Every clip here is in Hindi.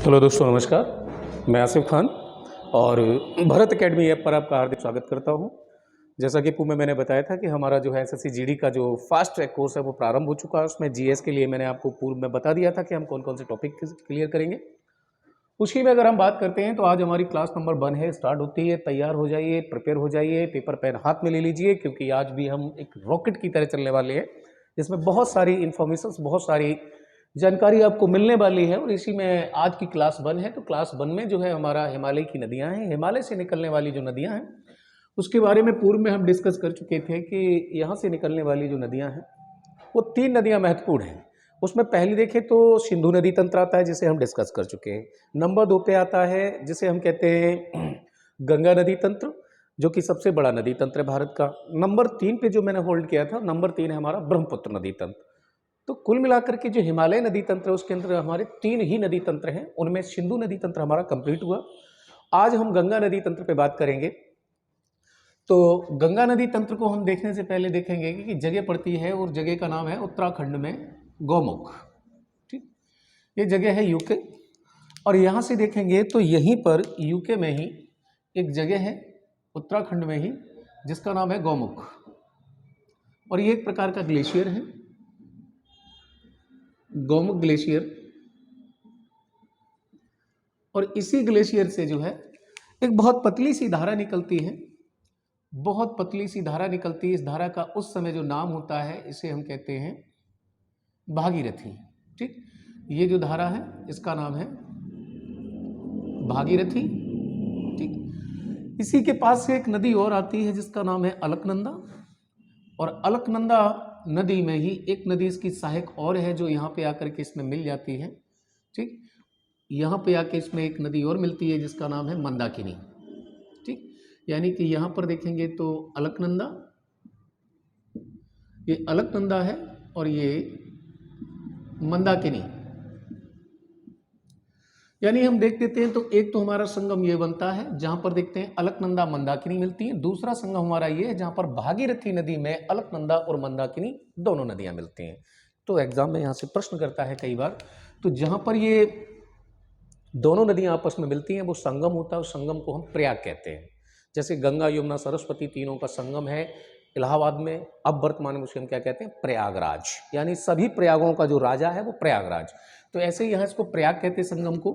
हेलो दोस्तों, नमस्कार। मैं आसिफ खान और भरत एकेडमी ऐप पर आपका हार्दिक स्वागत करता हूं। जैसा कि पूर्व में मैंने बताया था कि हमारा जो है एसएससी जीडी का जो फास्ट ट्रैक कोर्स है वो प्रारंभ हो चुका है। उसमें जीएस के लिए मैंने आपको पूर्व में बता दिया था कि हम कौन कौन से टॉपिक क्लियर करेंगे। उसी में अगर हम बात करते हैं तो आज हमारी क्लास नंबर 1 है, स्टार्ट होती है। तैयार हो जाइए, प्रिपेयर हो जाइए, पेपर पेन हाथ में ले लीजिए, क्योंकि आज भी हम एक रॉकेट की तरह चलने वाले हैं, जिसमें बहुत सारी इंफॉर्मेशन, बहुत सारी जानकारी आपको मिलने वाली है। और इसी में आज की क्लास 1 है। तो क्लास 1 में जो है हमारा हिमालय की नदियां हैं, हिमालय से निकलने वाली जो नदियां हैं उसके बारे में पूर्व में हम डिस्कस कर चुके थे कि यहाँ से निकलने वाली जो नदियां हैं वो 3 नदियां महत्वपूर्ण हैं। उसमें पहली देखें तो सिंधु नदी तंत्र आता है, जिसे हम डिस्कस कर चुके हैं। नंबर 2 पे आता है जिसे हम कहते हैं गंगा नदी तंत्र, जो कि सबसे बड़ा नदी तंत्र है भारत का। नंबर 3 पे जो मैंने होल्ड किया था, नंबर 3 है हमारा ब्रह्मपुत्र नदी तंत्र। तो कुल मिलाकर के जो हिमालय नदी तंत्र है उसके अंदर हमारे 3 ही नदी तंत्र हैं। उनमें सिंधु नदी तंत्र हमारा कंप्लीट हुआ। आज हम गंगा नदी तंत्र पे बात करेंगे। तो गंगा नदी तंत्र को हम देखने से पहले देखेंगे कि जगह पड़ती है, और जगह का नाम है उत्तराखंड में गौमुख। ठीक, ये जगह है यूके। और यहाँ से देखेंगे तो यहीं पर यूके में ही एक जगह है उत्तराखंड में ही, जिसका नाम है गौमुख। और ये एक प्रकार का ग्लेशियर है, गौमुख ग्लेशियर। और इसी ग्लेशियर से जो है एक बहुत पतली सी धारा निकलती है, बहुत पतली सी धारा निकलती है। इस धारा का उस समय जो नाम होता है इसे हम कहते हैं भागीरथी। ठीक, ये जो धारा है इसका नाम है भागीरथी। ठीक, इसी के पास से एक नदी और आती है जिसका नाम है अलकनंदा। और अलकनंदा नदी में ही एक नदी इसकी सहायक और है जो यहाँ पे आकर के इसमें मिल जाती है। ठीक, यहाँ पे आके इसमें एक नदी और मिलती है जिसका नाम है मंदाकिनी। ठीक, यानी कि यहाँ पर देखेंगे तो अलकनंदा, ये अलकनंदा है और ये मंदाकिनी। यानी हम देख देते हैं तो एक तो हमारा संगम ये बनता है जहाँ पर देखते हैं अलकनंदा मंदाकिनी मिलती है। दूसरा संगम हमारा ये है जहाँ पर भागीरथी नदी में अलकनंदा और मंदाकिनी दोनों नदियाँ मिलती हैं। तो एग्जाम में यहाँ से प्रश्न करता है कई बार, तो जहाँ पर ये दोनों नदियाँ आपस में मिलती हैं वो संगम होता है। उस संगम को हम प्रयाग कहते हैं। जैसे गंगा यमुना सरस्वती तीनों का संगम है इलाहाबाद में, अब वर्तमान में उसे हम क्या कहते हैं, प्रयागराज। यानी सभी प्रयागों का जो राजा है वो प्रयागराज। तो ऐसे ही यहाँ इसको प्रयाग कहते हैं संगम को।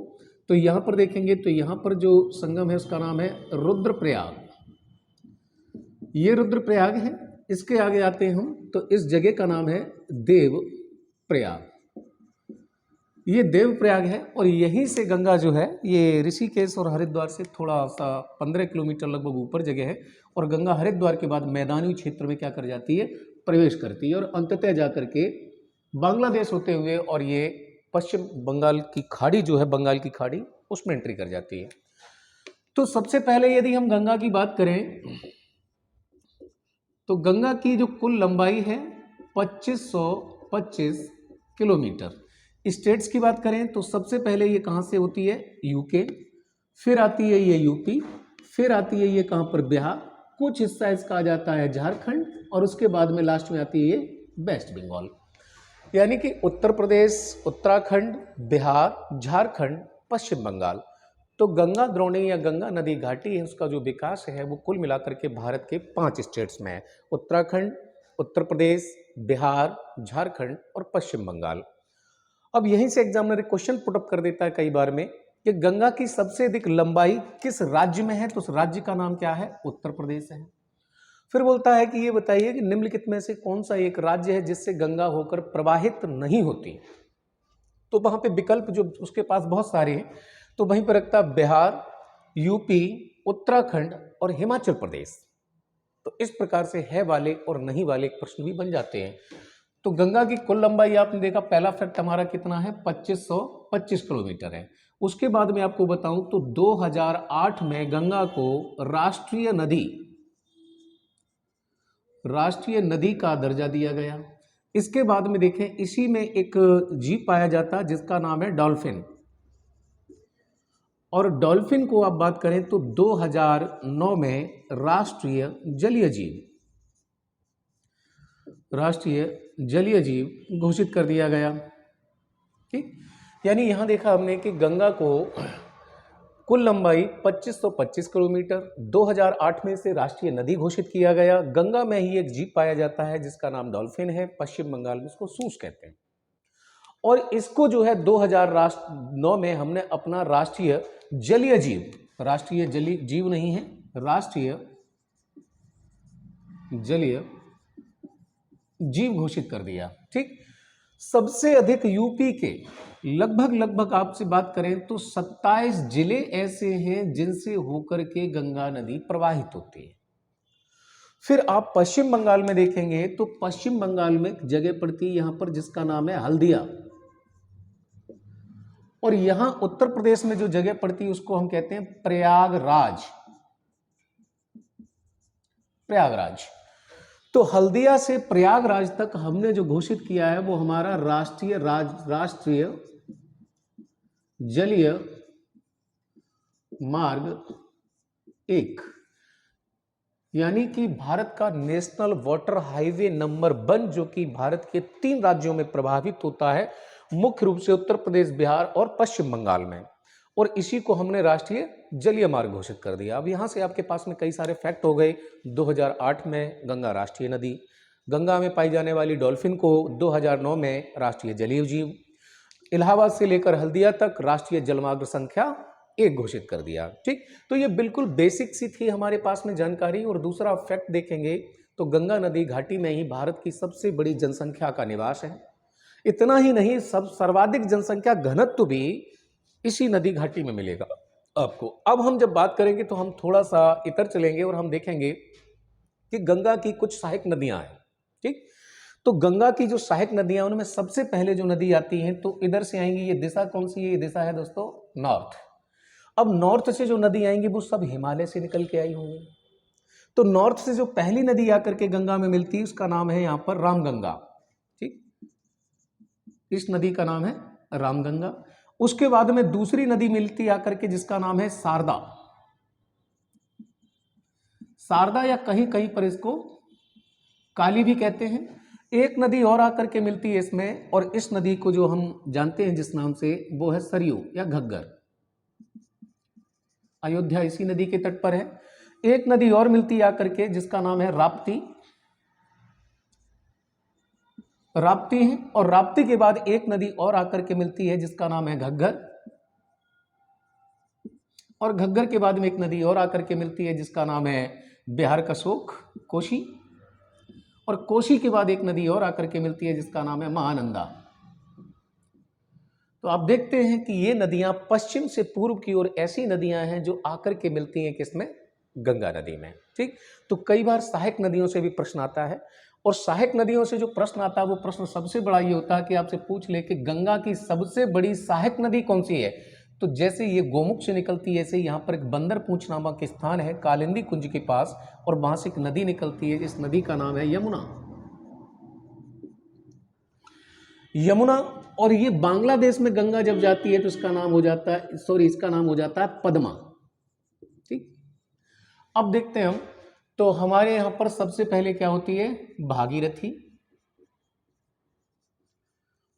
तो यहाँ पर देखेंगे तो यहाँ पर जो संगम है उसका नाम है रुद्रप्रयाग। ये रुद्रप्रयाग है। इसके आगे आते हैं हम तो इस जगह का नाम है देवप्रयाग। ये देवप्रयाग है। और यहीं से गंगा जो है ये ऋषिकेश और हरिद्वार से थोड़ा सा 15 किलोमीटर लगभग ऊपर जगह है। और गंगा हरिद्वार के बाद मैदानी क्षेत्र में क्या कर जाती है, प्रवेश करती है, और अंततः जाकर के बांग्लादेश होते हुए और ये पश्चिम बंगाल की खाड़ी जो है, बंगाल की खाड़ी, उसमें एंट्री कर जाती है। तो सबसे पहले यदि हम गंगा की बात करें तो गंगा की जो कुल लंबाई है 2525 किलोमीटर। स्टेट्स की बात करें तो सबसे पहले ये कहाँ से होती है, यूके, फिर आती है ये यूपी, फिर आती है ये कहाँ पर, बिहार, कुछ हिस्सा इसका आ जाता है झारखंड, और उसके बाद में लास्ट में आती है ये वेस्ट बंगाल। यानी कि उत्तर प्रदेश, उत्तराखंड, बिहार, झारखंड, पश्चिम बंगाल। तो गंगा द्रोणी या गंगा नदी घाटी है, उसका जो विकास है वो कुल मिलाकर के भारत के 5 स्टेट्स में है, उत्तराखंड, उत्तर प्रदेश, बिहार, झारखंड और पश्चिम बंगाल। अब यहीं से एग्जामिनर क्वेश्चन पुटअप कर देता है कई बार में कि गंगा की सबसे अधिक लंबाई किस राज्य में है, तो उस राज्य का नाम क्या है, उत्तर प्रदेश है। फिर बोलता है कि ये बताइए कि निम्नलिखित में से कौन सा एक राज्य है जिससे गंगा होकर प्रवाहित नहीं होती। तो वहां पे विकल्प जो उसके पास बहुत सारे हैं, तो वहीं पर रखता बिहार, यूपी, उत्तराखंड और हिमाचल प्रदेश। तो इस प्रकार से है वाले और नहीं वाले प्रश्न भी बन जाते हैं। तो गंगा की कुल लंबाई आपने देखा, पहला फैक्ट हमारा कितना है, 2525 किलोमीटर है। उसके बाद में आपको बताऊं तो 2008 में गंगा को राष्ट्रीय नदी का दर्जा दिया गया। इसके बाद में देखें इसी में एक जीव पाया जाता है जिसका नाम है डॉल्फिन। और डॉल्फिन को आप बात करें तो 2009 में राष्ट्रीय जलीय जीव घोषित कर दिया गया। ठीक, यानी यहाँ देखा हमने कि गंगा को कुल लंबाई 2525 किलोमीटर 2008 में इसे राष्ट्रीय नदी घोषित किया गया। गंगा में ही एक जीव पाया जाता है जिसका नाम डॉल्फिन है, पश्चिम बंगाल में इसको सूस कहते हैं। और इसको जो है 2009 में हमने अपना राष्ट्रीय जलीय जीव, राष्ट्रीय जलीय जीव नहीं है, राष्ट्रीय जलीय जीव घोषित कर दिया। ठीक, सबसे अधिक यूपी के लगभग आपसे बात करें तो 27 जिले ऐसे हैं जिनसे होकर के गंगा नदी प्रवाहित होती है। फिर आप पश्चिम बंगाल में देखेंगे तो पश्चिम बंगाल में जगह पड़ती है यहां पर जिसका नाम है हल्दिया, और यहां उत्तर प्रदेश में जो जगह पड़ती है उसको हम कहते हैं प्रयागराज। प्रयागराज, तो हल्दिया से प्रयागराज तक हमने जो घोषित किया है वो हमारा राष्ट्रीय जलीय मार्ग 1, यानी कि भारत का नेशनल वाटर हाईवे नंबर 1, जो कि भारत के 3 राज्यों में प्रभावित होता है, मुख्य रूप से उत्तर प्रदेश, बिहार और पश्चिम बंगाल में, और इसी को हमने राष्ट्रीय जलीय मार्ग घोषित कर दिया। अब यहां से आपके पास में कई सारे फैक्ट हो गए। 2008 में गंगा राष्ट्रीय नदी, गंगा में पाई जाने वाली डॉल्फिन को 2009 में राष्ट्रीय जलीय जीव, इलाहाबाद से लेकर हल्दिया तक राष्ट्रीय जलमार्ग संख्या 1 घोषित कर दिया। ठीक, तो ये बिल्कुल बेसिक सी थी हमारे पास में जानकारी। और दूसरा फैक्ट देखेंगे तो गंगा नदी घाटी में ही भारत की सबसे बड़ी जनसंख्या का निवास है। इतना ही नहीं, सर्वाधिक जनसंख्या घनत्व भी इसी नदी घाटी में मिलेगा आपको। अब हम जब बात करेंगे तो हम थोड़ा सा इतर चलेंगे और हम देखेंगे कि गंगा की कुछ सहायक नदियां हैं। ठीक, तो गंगा की जो सहायक नदियां उनमें सबसे पहले जो नदी आती है तो इधर से आएंगी। ये दिशा कौन सी है? ये दिशा है दोस्तों नॉर्थ। अब नॉर्थ से जो नदी आएंगी वो सब हिमालय से निकल के आई होंगी। तो नॉर्थ से जो पहली नदी आकर के गंगा में मिलती है उसका नाम है यहां पर रामगंगा। ठीक, इस नदी का नाम है रामगंगा। उसके बाद में दूसरी नदी मिलती आकर के जिसका नाम है शारदा। शारदा या कहीं कहीं पर इसको काली भी कहते हैं। एक नदी और आकर के मिलती है इसमें, और इस नदी को जो हम जानते हैं जिस नाम से वो है सरयू या घग्गर। अयोध्या इसी नदी के तट पर है। एक नदी और मिलती है आकर के जिसका नाम है राप्ती। राप्ती है, और राप्ती के बाद एक नदी और आकर के मिलती है जिसका नाम है घग्गर, और घग्गर के बाद में एक नदी और आकर के मिलती है जिसका नाम है बिहार का शोक कोशी, और कोशी के बाद एक नदी और आकर के मिलती है जिसका नाम है महानंदा। तो आप देखते हैं कि ये नदियां पश्चिम से पूर्व की ओर ऐसी नदियां हैं जो आकर के मिलती हैं किसमें? गंगा नदी में। ठीक, तो कई बार सहायक नदियों से भी प्रश्न आता है, और सहायक नदियों से जो प्रश्न आता है वो प्रश्न सबसे बड़ा ये होता है कि आपसे पूछ ले कि गंगा की सबसे बड़ी सहायक नदी कौन सी है। तो जैसे ये गोमुख से निकलती है, ऐसे यहाँ पर एक बंदर पूंछ नामक स्थान है कालिंदी कुंज के पास, और वहां से एक नदी निकलती है। इस नदी का नाम है यमुना। यमुना, और ये बांग्लादेश में गंगा जब जाती है तो इसका नाम हो जाता है, इसका नाम हो जाता है पद्मा। ठीक, अब देखते हैं हम, तो हमारे यहां पर सबसे पहले क्या होती है? भागीरथी।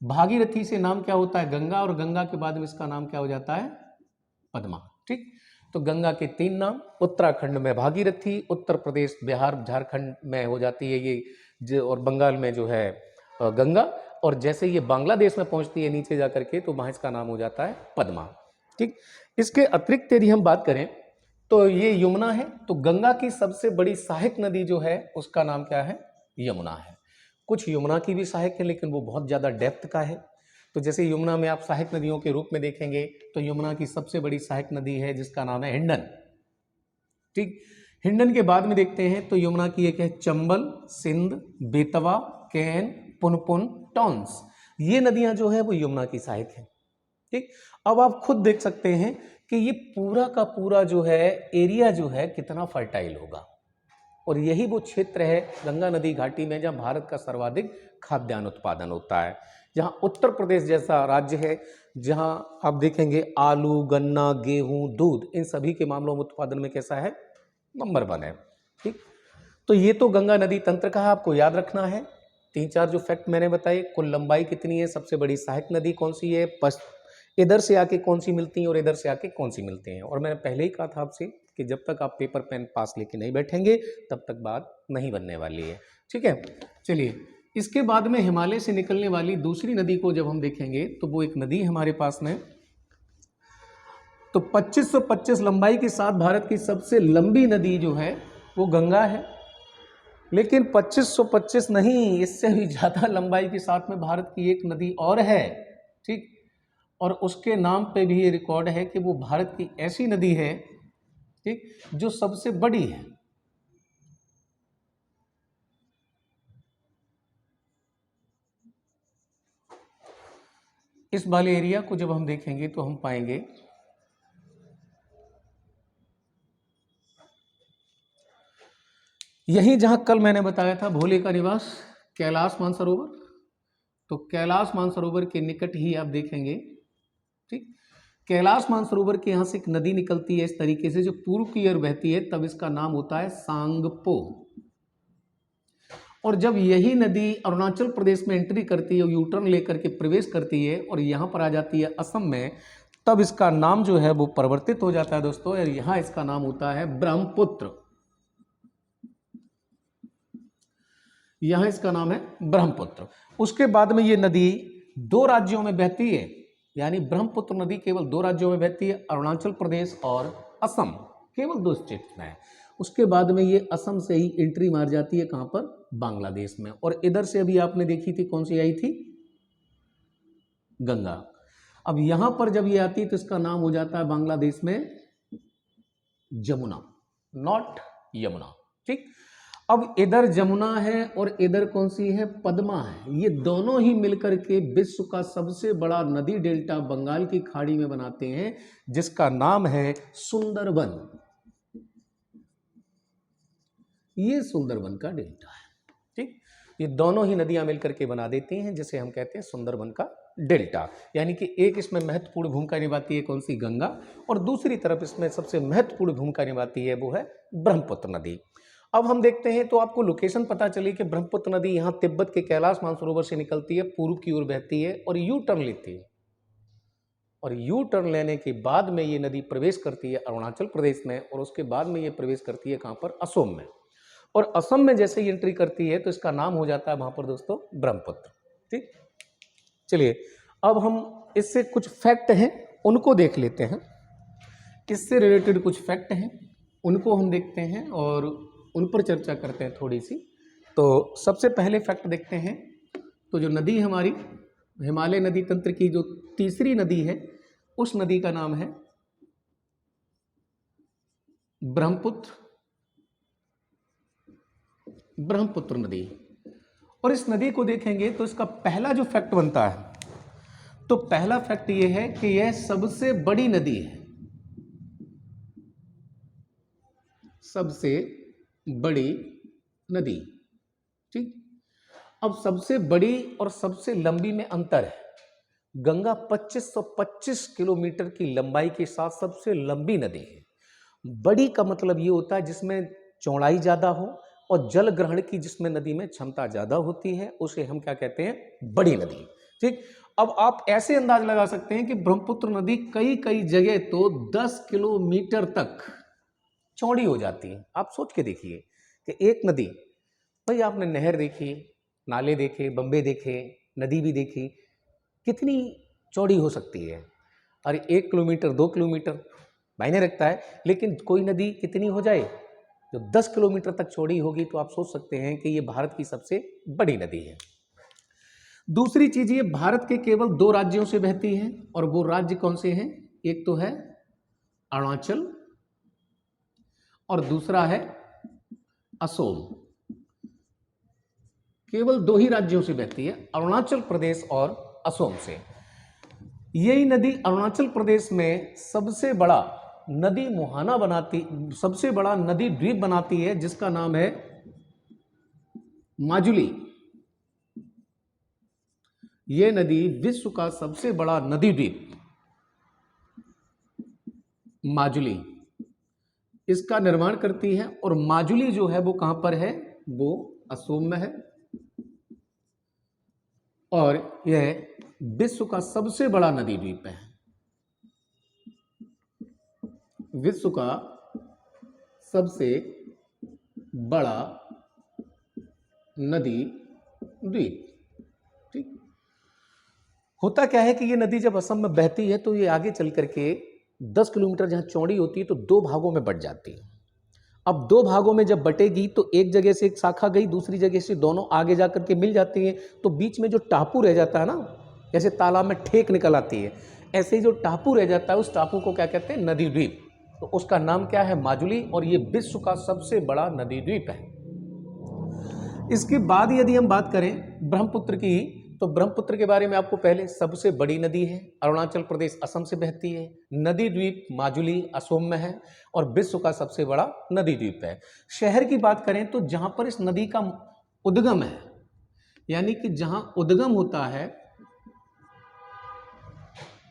भागीरथी से नाम क्या होता है? गंगा, और गंगा के बाद में इसका नाम क्या हो जाता है? पद्मा। ठीक, तो गंगा के 3 नाम, उत्तराखंड में भागीरथी, उत्तर प्रदेश, बिहार, झारखंड में हो जाती है ये और बंगाल में जो है गंगा, और जैसे ये बांग्लादेश में पहुंचती है नीचे जाकर के तो वहां इसका नाम हो जाता है पद्मा। ठीक, इसके अतिरिक्त यदि हम बात करें तो ये यमुना है। तो गंगा की सबसे बड़ी सहायक नदी जो है उसका नाम क्या है? यमुना है। कुछ यमुना की भी सहायक है लेकिन वो बहुत ज़्यादा डेप्थ का है। तो जैसे यमुना में आप सहायक नदियों के रूप में देखेंगे तो यमुना की सबसे बड़ी सहायक नदी है जिसका नाम है हिंडन। ठीक, हिंडन के बाद में देखते हैं तो यमुना की एक है चंबल, सिंध, बेतवा, कैन, पुनपुन, टॉन्स। ये नदियां जो है वो यमुना की सहायक है। ठीक, अब आप खुद देख सकते हैं कि ये पूरा का पूरा जो है एरिया जो है कितना फर्टाइल होगा, और यही वो क्षेत्र है गंगा नदी घाटी में जहां भारत का सर्वाधिक खाद्यान्न उत्पादन होता है। जहां उत्तर प्रदेश जैसा राज्य है जहां आप देखेंगे आलू, गन्ना, गेहूं, दूध, इन सभी के मामलों में उत्पादन में कैसा है? नंबर 1 है। ठीक, तो ये तो गंगा नदी तंत्र का आपको याद रखना है। 3-4 जो फैक्ट मैंने बताए, कुल लंबाई कितनी है, सबसे बड़ी सहायक नदी कौन सी है, इधर से आके कौन सी मिलती हैं और इधर से आके कौन सी मिलती हैं। और मैंने पहले ही कहा था आपसे कि जब तक आप पेपर पेन पास लेके नहीं बैठेंगे तब तक बात नहीं बनने वाली है, ठीक है। चलिए, इसके बाद में हिमालय से निकलने वाली दूसरी नदी को जब हम देखेंगे तो वो एक नदी हमारे पास में, तो 2525 लंबाई के साथ भारत की सबसे लंबी नदी जो है वो गंगा है। लेकिन 2525 नहीं, इससे भी ज़्यादा लंबाई के साथ में भारत की एक नदी और है, ठीक। और उसके नाम पे भी ये रिकॉर्ड है कि वो भारत की ऐसी नदी है, ठीक, जो सबसे बड़ी है। इस वाले एरिया को जब हम देखेंगे तो हम पाएंगे यही जहां कल मैंने बताया था भोले का निवास कैलाश मानसरोवर, तो कैलाश मानसरोवर के निकट ही आप देखेंगे, ठीक। कैलाश मानसरोवर के यहाँ से एक नदी निकलती है इस तरीके से, जो पूर्व की ओर बहती है, तब इसका नाम होता है सांगपो। और जब यही नदी अरुणाचल प्रदेश में एंट्री करती है, यू टर्न लेकर के प्रवेश करती है और यहाँ पर आ जाती है असम में, तब इसका नाम जो है वो परिवर्तित हो जाता है दोस्तों, और यहाँ इसका नाम होता है ब्रह्मपुत्र। यहाँ इसका नाम है ब्रह्मपुत्र। उसके बाद में ये नदी 2 राज्यों में बहती है, यानी ब्रह्मपुत्र नदी केवल 2 राज्यों में बहती है, अरुणाचल प्रदेश और असम, केवल 2 स्टेट्स में है। उसके बाद में ये असम से ही एंट्री मार जाती है, कहाँ पर, बांग्लादेश में। और इधर से अभी आपने देखी थी कौन सी आई थी, गंगा। अब यहां पर जब ये आती है तो इसका नाम हो जाता है बांग्लादेश में जमुना, नॉट यमुना, ठीक। अब इधर जमुना है और इधर कौन सी है, पद्मा है। ये दोनों ही मिलकर के विश्व का सबसे बड़ा नदी डेल्टा बंगाल की खाड़ी में बनाते हैं, जिसका नाम है सुंदरबन। ये सुंदरबन का डेल्टा है, ठीक। ये दोनों ही नदियां मिलकर के बना देती हैं जिसे हम कहते हैं सुंदरबन का डेल्टा। यानी कि एक इसमें महत्वपूर्ण भूमिका निभाती है कौन सी, गंगा, और दूसरी तरफ इसमें सबसे महत्वपूर्ण भूमिका निभाती है वो है ब्रह्मपुत्र नदी। अब हम देखते हैं तो आपको लोकेशन पता चली कि ब्रह्मपुत्र नदी यहाँ तिब्बत के कैलाश मानसरोवर से निकलती है, पूर्व की ओर बहती है और यू टर्न लेती है, और यू टर्न लेने के बाद में ये नदी प्रवेश करती है अरुणाचल प्रदेश में, और उसके बाद में ये प्रवेश करती है कहाँ पर, असम में। और असम में जैसे ही एंट्री करती है तो इसका नाम हो जाता है वहां पर दोस्तों ब्रह्मपुत्र, ठीक। चलिए, अब हम इससे कुछ फैक्ट हैं उनको देख लेते हैं, इससे रिलेटेड कुछ फैक्ट हैं उनको हम देखते हैं और उन पर चर्चा करते हैं थोड़ी सी। तो सबसे पहले फैक्ट देखते हैं, तो जो नदी हमारी हिमालय नदी तंत्र की जो तीसरी नदी है, उस नदी का नाम है ब्रह्मपुत्र नदी। और इस नदी को देखेंगे तो इसका पहला जो फैक्ट बनता है, तो पहला फैक्ट ये है कि यह सबसे बड़ी नदी है, सबसे बड़ी नदी, ठीक। अब सबसे बड़ी और सबसे लंबी में अंतर है। गंगा 2525 किलोमीटर की लंबाई के साथ सबसे लंबी नदी है। बड़ी का मतलब ये होता है जिसमें चौड़ाई ज़्यादा हो और जल ग्रहण की जिसमें नदी में क्षमता ज़्यादा होती है, उसे हम क्या कहते हैं, बड़ी नदी, ठीक। अब आप ऐसे अंदाज लगा सकते हैं कि ब्रह्मपुत्र नदी कई कई जगह तो 10 किलोमीटर तक चौड़ी हो जाती है। आप सोच के देखिए कि एक नदी, भाई आपने नहर देखी, नाले देखे, बम्बे देखे, नदी भी देखी, कितनी चौड़ी हो सकती है। अरे 1 किलोमीटर 2 किलोमीटर मायने रखता है, लेकिन कोई नदी कितनी हो जाए जो 10 किलोमीटर तक चौड़ी होगी, तो आप सोच सकते हैं कि ये भारत की सबसे बड़ी नदी है। दूसरी चीज, ये भारत के केवल 2 राज्यों से बहती है, और वो राज्य कौन से हैं, एक तो है अरुणाचल और दूसरा है असम। केवल 2 ही राज्यों से बहती है, अरुणाचल प्रदेश और असम से। यही नदी अरुणाचल प्रदेश में सबसे बड़ा नदी मुहाना बनाती, सबसे बड़ा नदी द्वीप बनाती है, जिसका नाम है माजुली। यह नदी विश्व का सबसे बड़ा नदी द्वीप माजुली इसका निर्माण करती है, और माजुली जो है वो कहां पर है, वो असम में है, और यह विश्व का सबसे बड़ा नदी द्वीप है। विश्व का सबसे बड़ा नदी द्वीप। ठीक, होता क्या है कि ये नदी जब असम में बहती है तो ये आगे चल करके 10 किलोमीटर जहाँ चौड़ी होती है तो दो भागों में बट जाती है। अब दो भागों में जब बटेगी तो एक जगह से एक शाखा गई, दूसरी जगह से दोनों आगे जा करके मिल जाती हैं, तो बीच में जो टापू रह जाता है ना, जैसे तालाब में ठेक निकल आती है, ऐसे ही जो टापू रह जाता है उस टापू को क्या कहते हैं? नदी द्वीप। तो उसका नाम क्या है? माजुली, और ये विश्व का सबसे बड़ा नदी द्वीप है। इसके बाद यदि हम बात करें ब्रह्मपुत्र की, तो ब्रह्मपुत्र के बारे में आपको पहले, सबसे बड़ी नदी है, अरुणाचल प्रदेश असम से बहती है, नदी द्वीप माजुली असम में है और विश्व का सबसे बड़ा नदी द्वीप है। शहर की बात करें तो जहां पर इस नदी का उद्गम है, यानी कि जहां उद्गम होता है,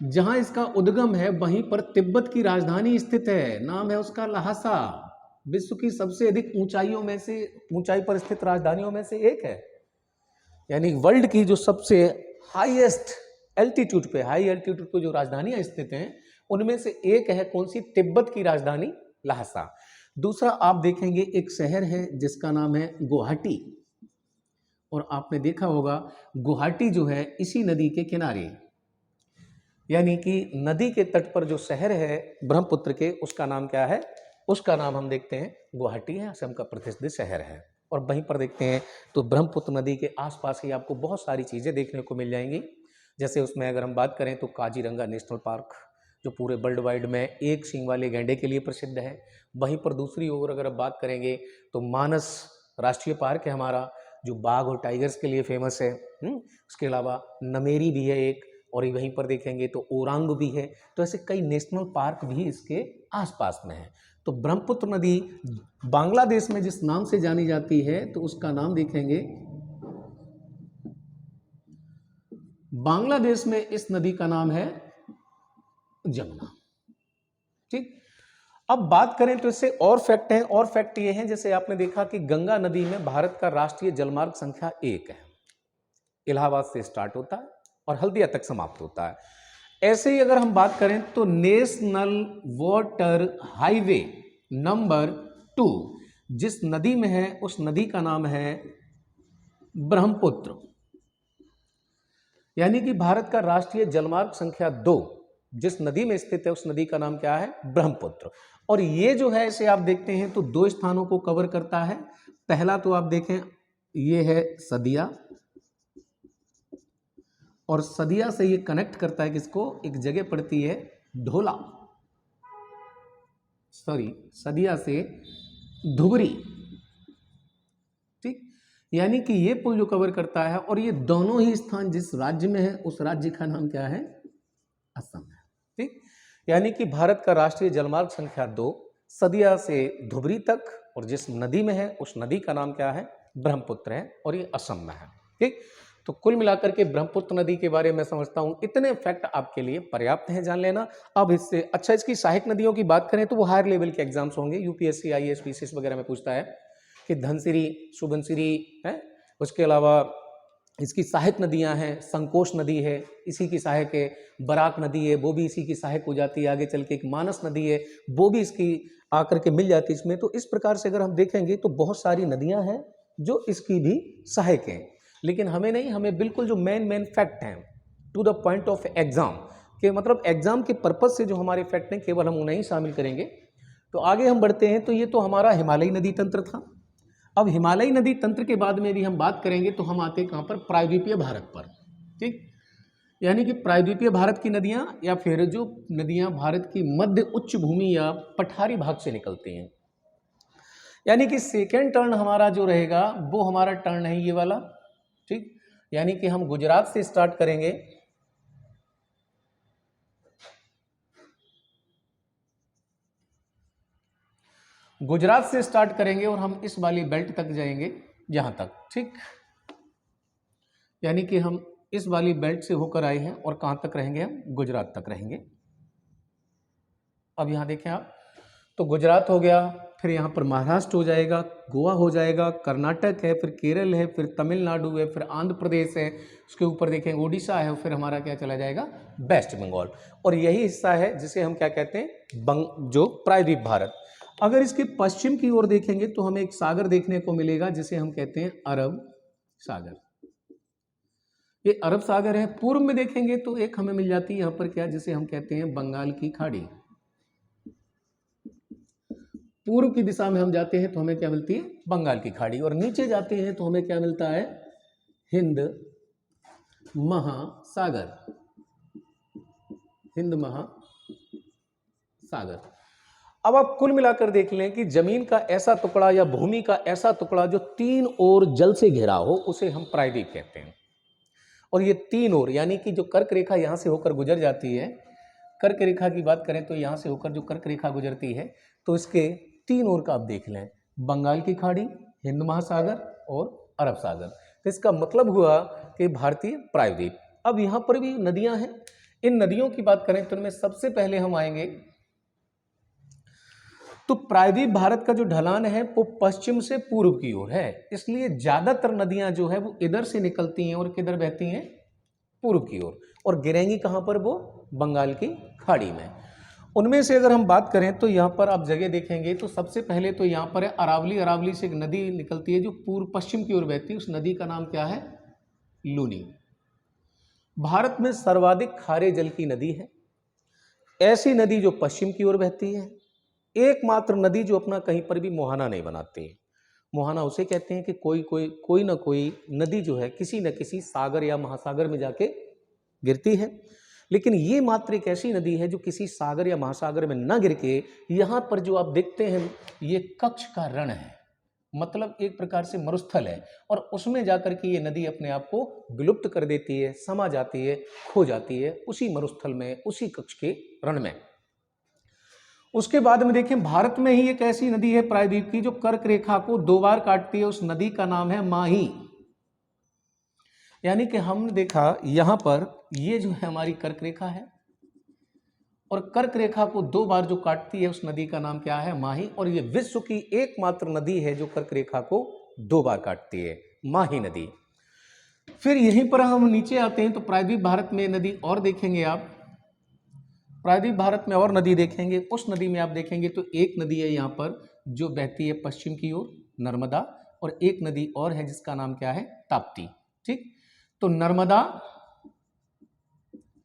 जहां इसका उद्गम है वहीं पर तिब्बत की राजधानी स्थित है, नाम है उसका लहासा। विश्व की सबसे अधिक ऊंचाइयों में से, ऊंचाई पर स्थित राजधानियों में से एक है, यानी वर्ल्ड की जो सबसे हाईएस्ट एल्टीट्यूड पे, हाई एल्टीट्यूड पे जो राजधानियां स्थित हैं उनमें से एक है कौन सी? तिब्बत की राजधानी लहासा। दूसरा आप देखेंगे एक शहर है जिसका नाम है गुवाहाटी, और आपने देखा होगा गुवाहाटी जो है इसी नदी के किनारे, यानी कि नदी के तट पर जो शहर है ब्रह्मपुत्र के, उसका नाम क्या है? उसका नाम हम देखते हैं गुवाहाटी है, असम का प्रतिष्ठित शहर है। और वहीं पर देखते हैं तो ब्रह्मपुत्र नदी के आसपास ही आपको बहुत सारी चीज़ें देखने को मिल जाएंगी। जैसे उसमें अगर हम बात करें तो काजीरंगा नेशनल पार्क, जो पूरे वर्ल्ड वाइड में एक सींग वाले गैंडे के लिए प्रसिद्ध है। वहीं पर दूसरी ओर अगर हम बात करेंगे तो मानस राष्ट्रीय पार्क है हमारा, जो बाघ और टाइगर्स के लिए फेमस है। उसके अलावा नमेरी भी है एक, और वहीं पर देखेंगे तो ओरांग भी है। तो ऐसे कई नेशनल पार्क भी इसके आसपास में है। तो ब्रह्मपुत्र नदी बांग्लादेश में जिस नाम से जानी जाती है तो उसका नाम देखेंगे, बांग्लादेश में इस नदी का नाम है जमुना। ठीक, अब बात करें तो इससे और फैक्ट हैं, और फैक्ट ये हैं, जैसे आपने देखा कि गंगा नदी में भारत का राष्ट्रीय जलमार्ग संख्या 1 है, इलाहाबाद से स्टार्ट होता है और हल्दिया तक समाप्त होता है। ऐसे ही अगर हम बात करें तो नेशनल वाटर हाईवे नंबर 2 जिस नदी में है उस नदी का नाम है ब्रह्मपुत्र, यानी कि भारत का राष्ट्रीय जलमार्ग संख्या 2 जिस नदी में स्थित है उस नदी का नाम क्या है? ब्रह्मपुत्र। और ये जो है इसे आप देखते हैं तो 2 स्थानों को कवर करता है। पहला तो आप देखें ये है सदिया, और सदिया से ये कनेक्ट करता है किसको? एक जगह पड़ती है ढोला, सॉरी सदिया से धुबरी। ठीक, यानी कि ये पुल जो कवर करता है, और ये दोनों ही स्थान जिस राज्य में है उस राज्य का नाम क्या है? असम है। ठीक, यानी कि भारत का राष्ट्रीय जलमार्ग संख्या 2 सदिया से धुबरी तक, और जिस नदी में है उस नदी का नाम क्या है? ब्रह्मपुत्र है, और ये असम में है। ठीक, तो कुल मिलाकर के ब्रह्मपुत्र नदी के बारे में समझता हूँ इतने फैक्ट आपके लिए पर्याप्त हैं जान लेना। अब इससे अच्छा इसकी सहायक नदियों की बात करें तो वो हायर लेवल के एग्जाम्स होंगे, यूपीएससी आईएएस पीसीएस वगैरह में पूछता है कि धनसिरी, सुबनसिरी है, उसके अलावा इसकी सहायक नदियां हैं, संकोश नदी है इसी की सहायक है, बराक नदी है वो भी इसी की सहायक हो जाती है, आगे चल के एक मानस नदी है वो भी इसकी आकर के मिल जाती है इसमें। तो इस प्रकार से अगर हम देखेंगे तो बहुत सारी नदियां हैं जो इसकी भी सहायक हैं, लेकिन हमें नहीं, हमें बिल्कुल जो मेन फैक्ट हैं to the point of exam के, मतलब एग्जाम के पर्पज से जो हमारे फैक्ट हैं केवल हम उन्हें ही शामिल करेंगे। तो आगे हम बढ़ते हैं, तो ये तो हमारा हिमालयी नदी तंत्र था। अब हिमालयी नदी तंत्र के बाद में भी हम बात करेंगे तो हम आते हैं कहाँ पर? प्रायद्वीपीय भारत पर। ठीक, यानी कि प्रायद्वीपीय भारत की नदियाँ, या फिर जो नदियाँ भारत की मध्य उच्च भूमि या पठारी भाग से निकलती हैं, यानी कि सेकेंड टर्न हमारा जो रहेगा वो हमारा टर्न है ये वाला। ठीक, यानी कि हम गुजरात से स्टार्ट करेंगे, गुजरात से स्टार्ट करेंगे और हम इस वाली बेल्ट तक जाएंगे यहां तक। ठीक, यानी कि हम इस वाली बेल्ट से होकर आए हैं और कहां तक रहेंगे? हम गुजरात तक रहेंगे। अब यहां देखें आप, तो गुजरात हो गया, फिर यहाँ पर महाराष्ट्र हो जाएगा, गोवा हो जाएगा, कर्नाटक है, फिर केरल है, फिर तमिलनाडु है, फिर आंध्र प्रदेश है, उसके ऊपर देखेंगे उड़ीसा है, फिर हमारा क्या चला जाएगा, वेस्ट बंगाल। और यही हिस्सा है जिसे हम क्या कहते हैं, जो प्रायद्वीप भारत। अगर इसके पश्चिम की ओर देखेंगे तो हमें एक सागर देखने को मिलेगा जिसे हम कहते हैं अरब सागर। ये अरब सागर है। पूर्व में देखेंगे तो एक हमें मिल जाती है यहाँ पर क्या, जिसे हम कहते हैं बंगाल की खाड़ी। पूर्व की दिशा में हम जाते हैं तो हमें क्या मिलती है, बंगाल की खाड़ी। और नीचे जाते हैं तो हमें क्या मिलता है, हिंद महासागर। हिंद महासागर। अब आप कुल मिलाकर देख लें कि जमीन का ऐसा टुकड़ा या भूमि का ऐसा टुकड़ा जो तीन ओर जल से घिरा हो उसे हम प्रायद्वीप कहते हैं। और ये तीन ओर यानी कि जो कर्क रेखा यहां से होकर गुजर जाती है, कर्क रेखा की बात करें तो यहां से होकर जो कर्क रेखा गुजरती है तो इसके तीन ओर का आप देख लें, बंगाल की खाड़ी, हिंद महासागर और अरब सागर। तो इसका मतलब हुआ कि भारतीय प्रायद्वीप। अब यहाँ पर भी नदियां हैं। इन नदियों की बात करें तो इनमें सबसे पहले हम आएंगे तो प्रायद्वीप भारत का जो ढलान है वो पश्चिम से पूर्व की ओर है, इसलिए ज्यादातर नदियां जो है वो इधर से निकलती हैं और किधर बहती हैं, पूर्व की ओर, और गिरेंगी कहां पर, वो बंगाल की खाड़ी में। उनमें से अगर हम बात करें तो यहाँ पर आप जगह देखेंगे तो सबसे पहले तो यहाँ पर है अरावली। अरावली से एक नदी निकलती है जो पूर्व पश्चिम की ओर बहती है, उस नदी का नाम क्या है, लूनी। भारत में सर्वाधिक खारे जल की नदी है ऐसी नदी जो पश्चिम की ओर बहती है। एकमात्र नदी जो अपना कहीं पर भी मुहाना नहीं बनाती है। मुहाना उसे कहते हैं कि कोई ना कोई नदी जो है किसी न किसी सागर या महासागर में जाके गिरती है, लेकिन ये मात्र एक ऐसी नदी है जो किसी सागर या महासागर में न गिर के यहाँ पर जो आप देखते हैं ये कच्छ का रण है, मतलब एक प्रकार से मरुस्थल है, और उसमें जाकर के ये नदी अपने आप को विलुप्त कर देती है, समा जाती है, खो जाती है उसी मरुस्थल में, उसी कच्छ के रण में। उसके बाद में देखें भारत में ही एक ऐसी नदी है प्रायद्वीप की जो कर्क रेखा को दो बार काटती है, उस नदी का नाम है माही। यानी कि हमने देखा यहां पर ये जो है हमारी कर्क रेखा है और कर्क रेखा को दो बार जो काटती है उस नदी का नाम क्या है, माही। और ये विश्व की एकमात्र नदी है जो कर्क रेखा को दो बार काटती है, माही नदी। फिर यहीं पर हम नीचे आते हैं तो प्रायद्वीप भारत में नदी और देखेंगे आप, प्रायद्वीप भारत में और नदी देखेंगे। उस नदी में आप देखेंगे तो एक नदी है यहाँ पर जो बहती है पश्चिम की ओर, नर्मदा, और एक नदी और है जिसका नाम क्या है, ताप्ती। ठीक, तो नर्मदा,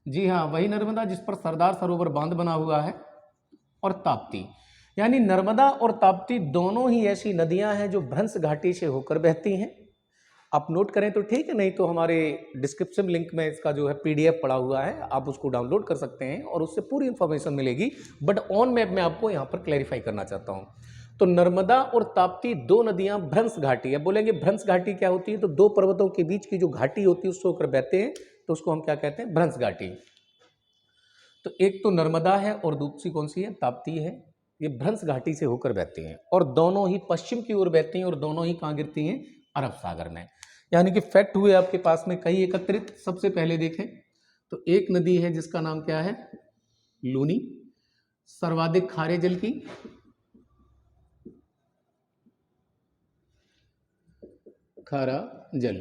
जी हाँ वही नर्मदा जिस पर सरदार सरोवर बांध बना हुआ है, और ताप्ती। यानी नर्मदा और ताप्ती दोनों ही ऐसी नदियां हैं जो भ्रंश घाटी से होकर बहती हैं। आप नोट करें तो ठीक है, नहीं तो हमारे डिस्क्रिप्शन लिंक में इसका जो है पीडीएफ पड़ा हुआ है, आप उसको डाउनलोड कर सकते हैं और उससे पूरी इंफॉर्मेशन मिलेगी। बट ऑन मैप में आपको यहाँ पर क्लैरिफाई करना चाहता हूँ। तो नर्मदा और ताप्ती दो नदियां भ्रंश घाटी है। बोलेंगे भ्रंश घाटी क्या होती है, तो दो पर्वतों के बीच की जो घाटी होती है उससे होकर बहते हैं, तो उसको हम क्या कहते हैं, भ्रंश घाटी। तो एक तो नर्मदा है और दूसरी कौन सी है, ताप्ती है। ये भ्रंश घाटी से होकर बहती हैं और दोनों ही पश्चिम की ओर बहती हैं और दोनों ही कहाँ गिरती हैं, अरब सागर में। यानी कि फैक्ट हुए आपके पास में कई एकत्रित। सबसे पहले देखें तो एक नदी है जिसका नाम क्या है, लूनी, सर्वाधिक खारे जल की, खारा जल।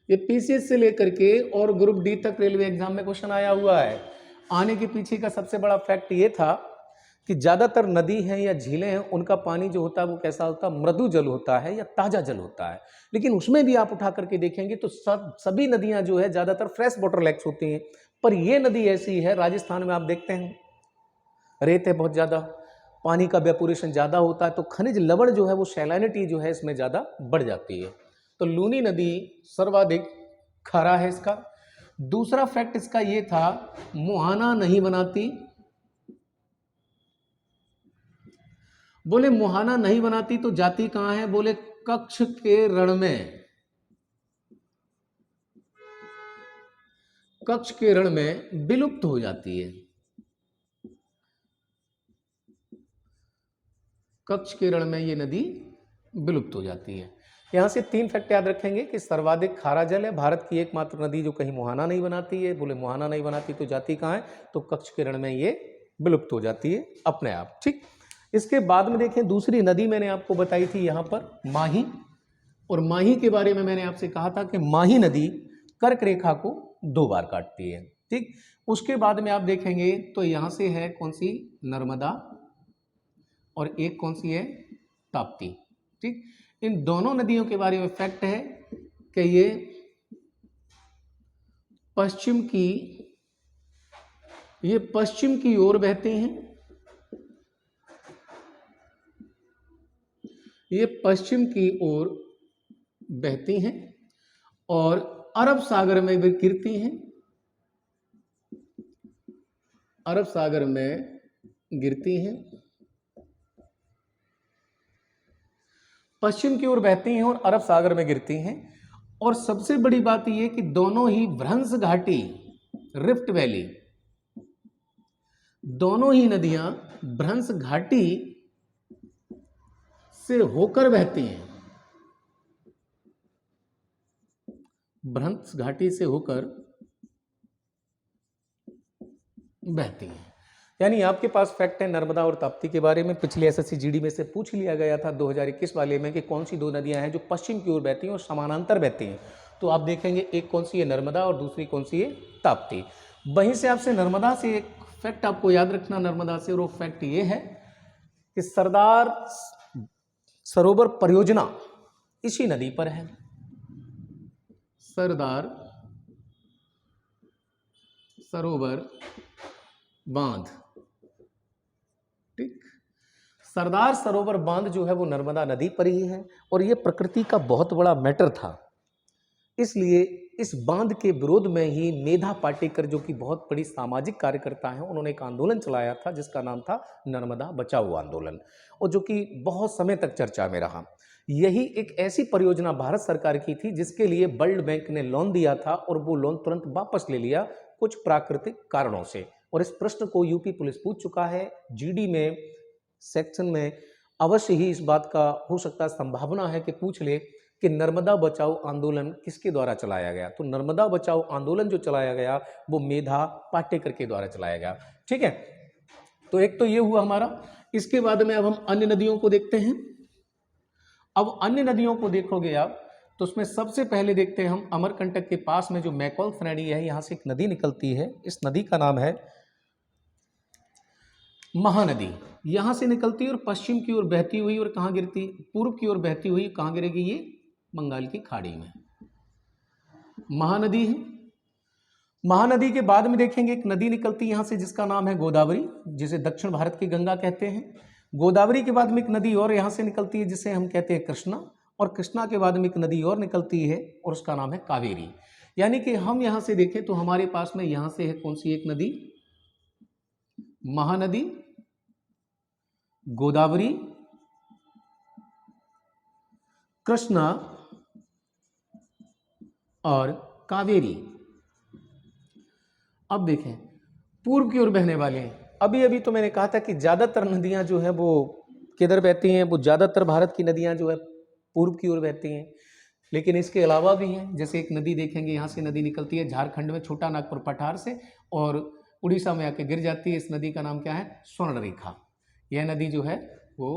ये पीसीएस से लेकर के और ग्रुप डी तक रेलवे एग्जाम में क्वेश्चन आया हुआ है। आने के पीछे का सबसे बड़ा फैक्ट ये था कि ज्यादातर नदी हैं या झीलें हैं उनका पानी जो होता है वो कैसा होता है, मृदु जल होता है या ताजा जल होता है। लेकिन उसमें भी आप उठा करके देखेंगे तो सभी नदियां जो है ज्यादातर फ्रेश वाटर लेक्स होती हैं। पर ये नदी ऐसी है, राजस्थान में आप देखते हैं रेत है बहुत ज्यादा, पानी का वेपोरेशन ज्यादा होता है, तो खनिज लवण जो है वो सैलिनिटी जो है इसमें ज्यादा बढ़ जाती है। तो लूनी नदी सर्वाधिक खारा है इसका। दूसरा फैक्ट इसका ये था, मुहाना नहीं बनाती। बोले मुहाना नहीं बनाती तो जाती कहां है, बोले कच्छ के रण में। कच्छ के रण में विलुप्त हो जाती है। कच्छ के रण में ये नदी विलुप्त हो जाती है। यहां से तीन फैक्ट याद रखेंगे कि सर्वाधिक खारा जल है, भारत की एकमात्र नदी जो कहीं मुहाना नहीं बनाती है। बोले मुहाना नहीं बनाती तो जाती कहां है, तो कच्छ के रण में ये विलुप्त हो जाती है अपने आप। ठीक, इसके बाद में देखें दूसरी नदी मैंने आपको बताई थी यहाँ पर माही, और माही के बारे में मैंने आपसे कहा था कि माही नदी कर्क रेखा को 2 बार काटती है। ठीक, उसके बाद में आप देखेंगे तो यहाँ से है कौन सी, नर्मदा, और एक कौन सी है, ताप्ती। ठीक, इन दोनों नदियों के बारे में फैक्ट है कि ये पश्चिम की ओर बहते हैं, ये पश्चिम की ओर बहती हैं और अरब सागर में भी गिरती हैं, अरब सागर में गिरती हैं, पश्चिम की ओर बहती हैं और अरब सागर में गिरती हैं। और सबसे बड़ी बात यह कि दोनों ही भ्रंश घाटी, रिफ्ट वैली, दोनों ही नदियां भ्रंश घाटी से होकर बहती हैं, भ्रंश घाटी से होकर बहती हैं। यानी आपके पास फैक्ट है नर्मदा और ताप्ती के बारे में, पिछले एसएससी जीडी में से पूछ लिया गया था 2021 वाले में कि कौन सी 2 नदियां हैं जो पश्चिम की ओर बहती हैं और समानांतर बहती हैं। तो आप देखेंगे एक कौन सी है, नर्मदा, और दूसरी कौन सी है, ताप्ती। वहीं से आपसे नर्मदा से एक फैक्ट आपको याद रखना नर्मदा से, और वो फैक्ट ये है कि सरदार सरोवर परियोजना इसी नदी पर है, सरदार सरोवर बांध। ठीक, सरदार सरोवर बांध जो है वो नर्मदा नदी पर ही है, और ये प्रकृति का बहुत बड़ा मैटर था। इसलिए इस बांध के विरोध में ही मेधा पाटेकर, जो कि बहुत बड़ी सामाजिक कार्यकर्ता हैं, उन्होंने एक आंदोलन चलाया था जिसका नाम था नर्मदा बचाओ आंदोलन, और जो कि बहुत समय तक चर्चा में रहा। यही एक ऐसी परियोजना भारत सरकार की थी जिसके लिए वर्ल्ड बैंक ने लोन दिया था, और वो लोन तुरंत वापस ले लिया कुछ प्राकृतिक कारणों से। और इस प्रश्न को यूपी पुलिस पूछ चुका है, जीडी में सेक्शन में अवश्य ही इस बात का हो सकता है, संभावना है कि पूछ ले कि नर्मदा बचाओ आंदोलन किसके द्वारा चलाया गया। तो नर्मदा बचाओ आंदोलन जो चलाया गया वो मेधा पाटेकर के द्वारा चलाया गया। ठीक है, तो एक तो ये हुआ हमारा। इसके बाद में अब हम अन्य नदियों को देखते हैं। अब अन्य नदियों को देखोगे आप तो उसमें सबसे पहले देखते हैं हम अमरकंटक के पास में जो मैकॉल श्रेणी है, यहाँ से एक नदी निकलती है। इस नदी का नाम है महानदी। यहाँ से निकलती है और पश्चिम की ओर बहती हुई, और कहाँ गिरती, पूर्व की ओर बहती हुई, कहाँ गिरेगी, ये बंगाल की खाड़ी में महानदी है। महानदी के बाद में देखेंगे एक नदी निकलती है यहाँ से जिसका नाम है गोदावरी, जिसे दक्षिण भारत की गंगा कहते हैं। गोदावरी के बाद में एक नदी और यहाँ से निकलती है जिसे हम कहते हैं कृष्णा, और कृष्णा के बाद में एक नदी और निकलती है और उसका नाम है कावेरी। यानी कि हम यहाँ से देखें तो हमारे पास में यहाँ से है कौन सी एक नदी, महानदी, गोदावरी, कृष्णा और कावेरी। अब देखें पूर्व की ओर बहने वाले हैं। अभी अभी तो मैंने कहा था कि ज़्यादातर नदियां जो है वो किधर बहती हैं, वो ज़्यादातर भारत की नदियां जो है पूर्व की ओर बहती हैं, लेकिन इसके अलावा भी हैं। जैसे एक नदी देखेंगे, यहाँ से नदी निकलती है झारखंड में छोटा नागपुर पठार से और उड़ीसा में आके गिर जाती है। इस नदी का नाम क्या है, स्वर्णरेखा। यह नदी जो है वो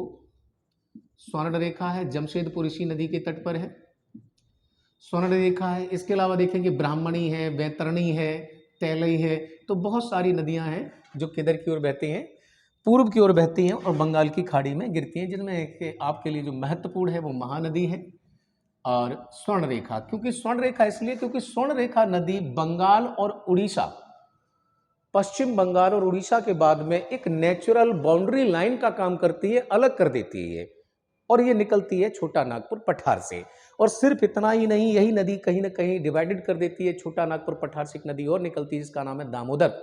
स्वर्णरेखा है, जमशेदपुर इसी नदी के तट पर है, स्वर्णरेखा है। इसके अलावा देखेंगे ब्राह्मणी है, बैतरणी है, तैलई है। तो बहुत सारी नदियां हैं जो किधर की ओर बहती हैं, पूर्व की ओर बहती हैं और बंगाल की खाड़ी में गिरती हैं, जिनमें एक आपके लिए जो महत्वपूर्ण है वो महानदी है और स्वर्णरेखा। क्योंकि स्वर्णरेखा इसलिए क्योंकि स्वर्णरेखा नदी बंगाल और उड़ीसा, पश्चिम बंगाल और उड़ीसा के बाद में एक नेचुरल बाउंड्री लाइन का काम करती है, अलग कर देती है, और ये निकलती है छोटा नागपुर पठार से। और सिर्फ इतना ही नहीं, यही नदी कहीं ना कहीं डिवाइडेड कर देती है। छोटा नागपुर पठार से एक नदी और निकलती है जिसका नाम है दामोदर,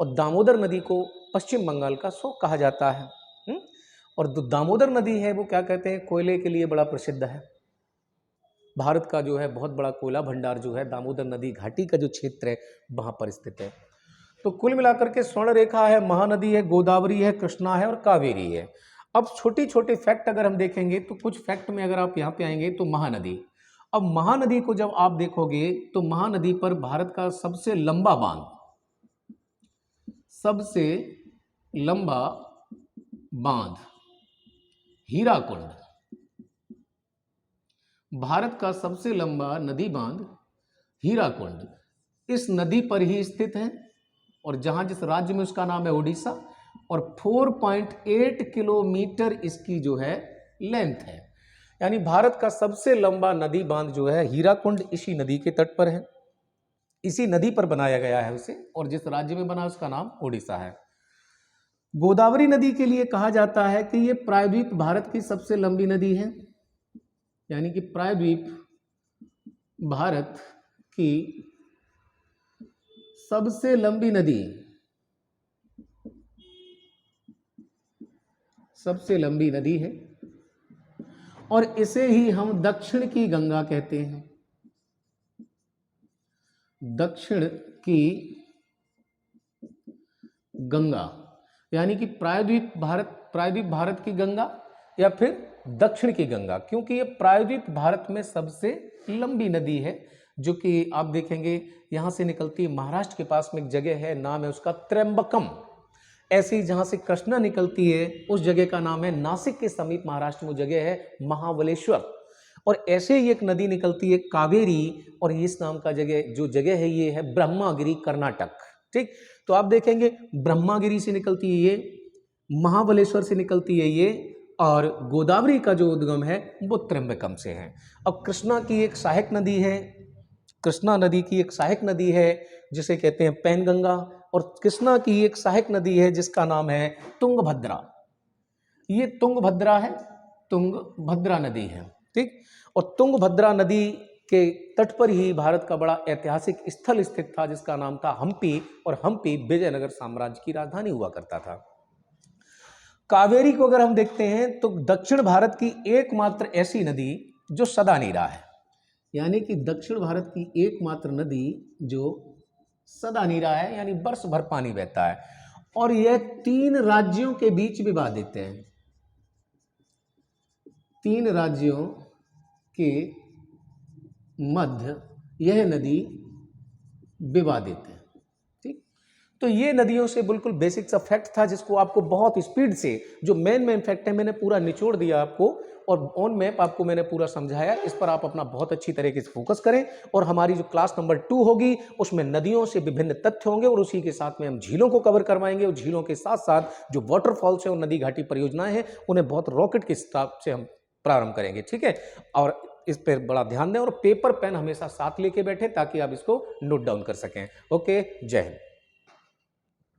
और दामोदर नदी को पश्चिम बंगाल का शोक कहा जाता है। और जो दामोदर नदी है वो क्या कहते हैं, कोयले के लिए बड़ा प्रसिद्ध है। भारत का जो है बहुत बड़ा कोयला भंडार जो है दामोदर नदी घाटी का जो क्षेत्र है वहाँ पर स्थित है। तो कुल मिलाकर के स्वर्ण रेखा है, महानदी है, गोदावरी है, कृष्णा है और कावेरी है। अब छोटी छोटी फैक्ट अगर हम देखेंगे तो कुछ फैक्ट में अगर आप यहाँ पे आएंगे तो महानदी, अब महानदी को जब आप देखोगे तो महानदी पर भारत का सबसे लंबा बांध, सबसे लंबा बांध हीराकुंड, भारत का सबसे लंबा नदी बांध हीराकुंड इस नदी पर ही स्थित है और जहां जिस राज्य में उसका नाम है उड़ीसा और 4.8 किलोमीटर इसकी जो है लेंथ है। यानी भारत का सबसे लंबा नदी बांध जो है हीराकुंड इसी नदी के तट पर है, इसी नदी पर बनाया गया है उसे, और जिस राज्य में बना उसका नाम उड़ीसा है। गोदावरी नदी के लिए कहा जाता है कि यह प्रायद्वीप भारत की सबसे लंबी नदी है, यानी कि प्रायद्वीप भारत की सबसे लंबी नदी, सबसे लंबी नदी है और इसे ही हम दक्षिण की गंगा कहते हैं। दक्षिण की गंगा यानी कि प्रायद्वीप भारत की गंगा या फिर दक्षिण की गंगा, क्योंकि ये प्रायद्वीप भारत में सबसे लंबी नदी है, जो कि आप देखेंगे यहां से निकलती है। महाराष्ट्र के पास में एक जगह है, नाम है उसका त्र्यंबकम। ऐसे ही जहां से कृष्णा निकलती है उस जगह का नाम है, नासिक के समीप महाराष्ट्र में जगह है महाबलेश्वर। और ऐसे ही एक नदी निकलती है कावेरी, और इस नाम का जो जगह है ये है ब्रह्मागिरी कर्नाटक। ठीक, तो आप देखेंगे ब्रह्मागिरी से निकलती है ये, महाबलेश्वर से निकलती है ये, और गोदावरी का जो उद्गम है वो त्र्यंबकम से है। अब कृष्णा की एक सहायक नदी है, कृष्णा नदी की एक सहायक नदी है जिसे कहते हैं पैनगंगा, और कृष्णा की एक सहायक नदी है जिसका नाम है तुंगभद्रा। ये तुंगभद्रा है, तुंगभद्रा नदी है। ठीक, और तुंगभद्रा नदी के तट पर ही भारत का बड़ा ऐतिहासिक स्थल स्थित था जिसका नाम था हम्पी, और हम्पी विजयनगर साम्राज्य की राजधानी हुआ करता था। कावेरी को अगर हम देखते हैं तो दक्षिण भारत की एकमात्र ऐसी नदी जो सदा नीरा है, यानी कि दक्षिण भारत की एकमात्र नदी जो सदा नीरा है, यानी वर्ष भर पानी बहता है, और यह 3 राज्यों के बीच विवादित है। 3 राज्यों के मध्य यह नदी विवादित है। ठीक, तो ये नदियों से बिल्कुल बेसिक सा फैक्ट था जिसको आपको बहुत स्पीड से, जो मेन फैक्ट है मैंने पूरा निचोड़ दिया आपको, और ऑन मैप आपको मैंने पूरा समझाया। इस पर आप अपना बहुत अच्छी तरीके से फोकस करें, और हमारी जो क्लास नंबर 2 होगी उसमें नदियों से विभिन्न तथ्य होंगे, और उसी के साथ में हम झीलों को कवर करवाएंगे, और झीलों के साथ साथ जो वाटरफॉल्स है और नदी घाटी परियोजनाएं हैं उन्हें बहुत रॉकेट के हिसाब से हम प्रारंभ करेंगे। ठीक है, और इस पर बड़ा ध्यान दें, और पेपर पेन हमेशा साथ लेके बैठे ताकि आप इसको नोट डाउन कर सकें। ओके, जय हिंद।